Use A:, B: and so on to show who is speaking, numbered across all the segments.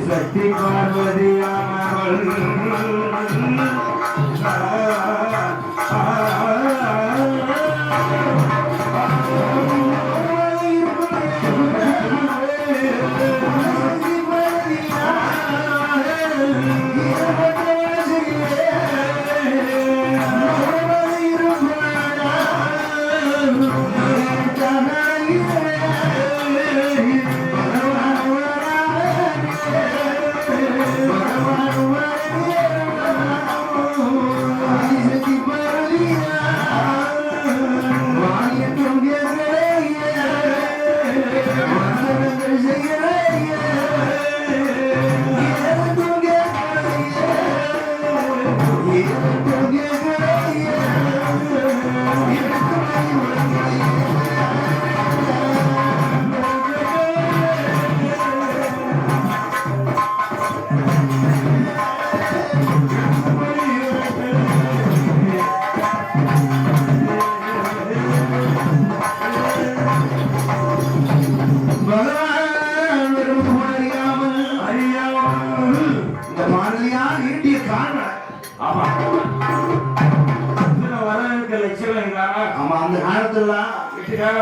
A: சக்தி பார்வதியானவள்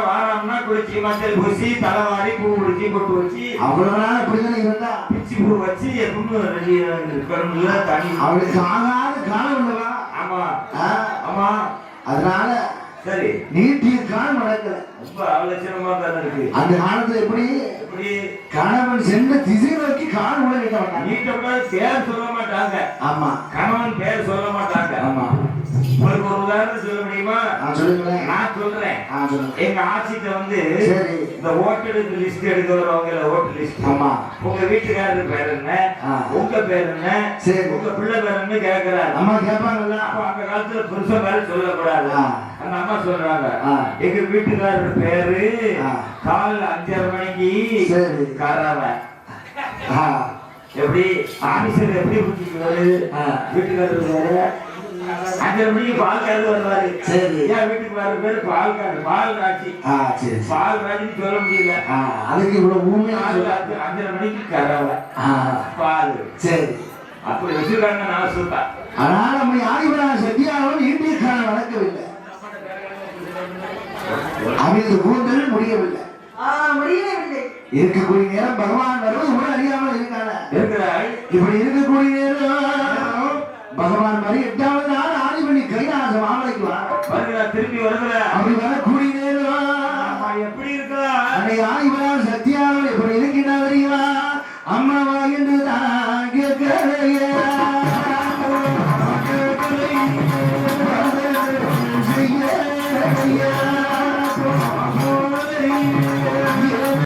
A: வாரம்னா குளிச்சு மஞ்சள் பூசி தலைவாரி பூ முடிச்சு பொட்டு வச்சு
B: அவ்வளவு நாள் அப்படிதானே இருந்தா
A: பிச்சி பூ வச்சு எப்பவும் தனி
B: அவளுக்கு ஆகாத காலம் இல்லவா?
A: ஆமா
B: ஆமா, அதனால
A: சரி
B: நீட்டிய காலம் நடக்கல.
A: ரொம்ப அவலட்சணமா தான் இருக்கு.
B: அந்த காலத்துல எப்படி கணவன் சென்ற திசை நோக்கி கால் உள்ள வைக்க மாட்டாங்க.
A: நீட்டக்கூடாது, பேர் சொல்ல மாட்டாங்க.
B: ஆமா,
A: கணவன் பேர் சொல்ல மாட்டாங்க.
B: ஆமா,
A: உங்களுக்கு ஒரு உதாரணம் சொல்ல முடியுமா?
B: சொல்லுங்களேன்.
A: நான் சொல்றேன். எங்க ஆட்சிட்ட வந்து இந்த ஓட்டெடுக்கு லிஸ்ட் எடுக்க வரவங்க ஓட்டு லிஸ்ட். ஆமா, உங்க வீட்டுக்காரர் பேர் என்ன, உங்க பேர் என்ன, சரி உங்க பிள்ளை பேர் என்ன கேட்கிறாரு. அம்மா கேட்பாங்கல்ல. அப்ப அந்த காலத்துல புருஷன் பேர் சொல்லக்கூடாது. அந்த அம்மா சொல்றாங்க, எங்க வீட்டுக்காரர் பேரு காலைல 5:30 மணிக்கு கறவை. எப்படி ஆபீசர் எப்படி புரிஞ்சுக்கிறாரு? வீட்டுக்காரர் பேரு 5:30 மணிக்கு பால்காரர் வருவாரு. சரி, என் வீட்டுக்கு வர பேரு பால்காரர், பால் காட்சி. பால் காட்சின்னு சொல்ல முடியல.
B: அதுக்கு இவ்வளவு பூமி
A: 5:30 மணிக்கு கறவை பால். சரி, அப்படி வச்சிருக்காங்க. நான் சொல்றேன்.
B: ஆனால் நம்ம யாரும் சத்தியாலும் இந்திய காலம் நடக்கவில்லை. அமிழ்ந்து கூந்தல் முடியவில்லை. இருக்கக்கூடிய நேரம் பகவான் வருவது கூட அறியாமல் இருக்கிறார். இப்படி இருக்கக்கூடிய நேரம் பகவான் மாதிரி 8வது நாள் ஆதிபதி கைலாச மாமலைக்கு வருகிறார்.
A: திரும்பி வருகிறார்.
B: அப்படி வரக்கூடிய நேரம்
A: எப்படி இருக்கிறார்?
B: அன்னை ஆதிபரா